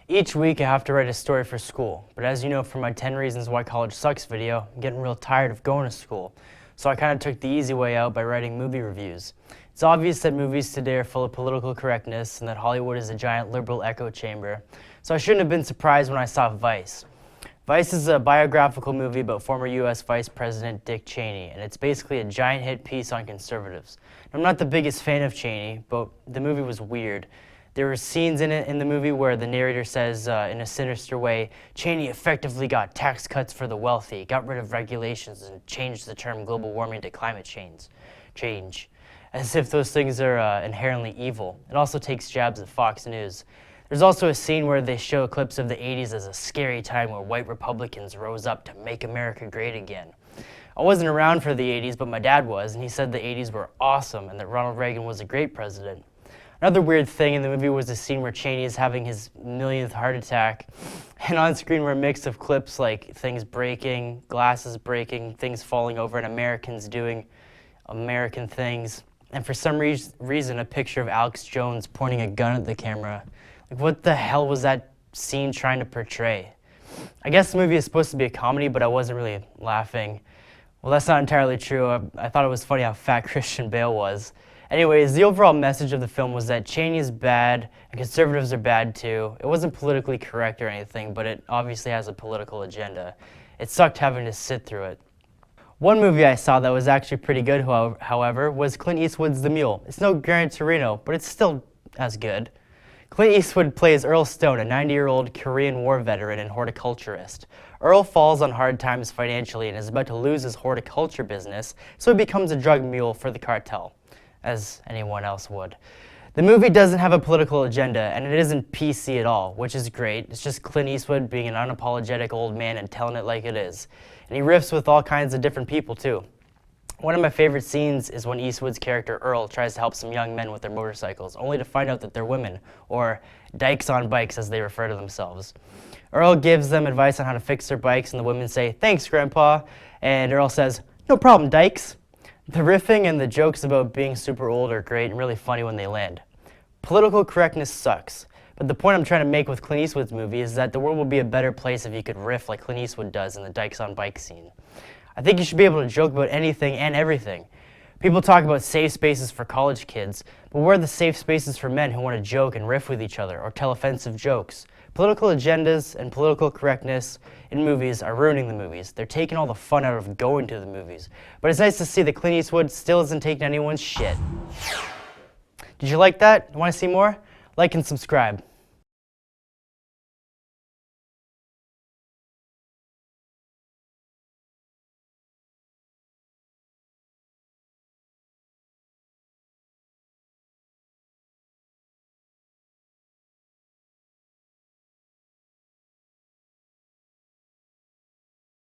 Each week I have to write a story for school, but as you know from my 10 Reasons Why College Sucks video, I'm getting real tired of going to school. So I kind of took the easy way out by writing movie reviews. It's obvious that movies today are full of political correctness and that Hollywood is a giant liberal echo chamber. So I shouldn't have been surprised when I saw Vice. Vice is a biographical movie about former U.S. Vice President Dick Cheney, and it's basically a giant hit piece on conservatives. I'm not the biggest fan of Cheney, but the movie was weird. There were scenes in the movie where the narrator says, in a sinister way, Cheney effectively got tax cuts for the wealthy, got rid of regulations, and changed the term global warming to climate change. As if those things are inherently evil. It also takes jabs at Fox News. There's also a scene where they show clips of the 80s as a scary time where white Republicans rose up to make America great again. I wasn't around for the 80s, but my dad was, and he said the 80s were awesome and that Ronald Reagan was a great president. Another weird thing in the movie was the scene where Cheney is having his millionth heart attack, and on screen were a mix of clips like things breaking, glasses breaking, things falling over, and Americans doing American things. And for some reason, a picture of Alex Jones pointing a gun at the camera. Like, what the hell was that scene trying to portray? I guess the movie is supposed to be a comedy, but I wasn't really laughing. Well, that's not entirely true. I thought it was funny how fat Christian Bale was. Anyways, the overall message of the film was that Cheney is bad and conservatives are bad too. It wasn't politically correct or anything, but it obviously has a political agenda. It sucked having to sit through it. One movie I saw that was actually pretty good, however, was Clint Eastwood's The Mule. It's no Gran Torino, but it's still as good. Clint Eastwood plays Earl Stone, a 90-year-old Korean War veteran and horticulturist. Earl falls on hard times financially and is about to lose his horticulture business, so he becomes a drug mule for the cartel, as anyone else would. The movie doesn't have a political agenda, and it isn't PC at all, which is great. It's just Clint Eastwood being an unapologetic old man and telling it like it is. And he riffs with all kinds of different people, too. One of my favorite scenes is when Eastwood's character Earl tries to help some young men with their motorcycles, only to find out that they're women, or dykes on bikes as they refer to themselves. Earl gives them advice on how to fix their bikes, and the women say, "Thanks, Grandpa," and Earl says, "No problem, dykes." The riffing and the jokes about being super old are great and really funny when they land. Political correctness sucks, but the point I'm trying to make with Clint Eastwood's movie is that the world would be a better place if you could riff like Clint Eastwood does in the Dykes on Bike scene. I think you should be able to joke about anything and everything. People talk about safe spaces for college kids, but where are the safe spaces for men who want to joke and riff with each other or tell offensive jokes? Political agendas and political correctness in movies are ruining the movies. They're taking all the fun out of going to the movies. But it's nice to see that Clint Eastwood still isn't taking anyone's shit. Did you like that? Want to see more? Like and subscribe.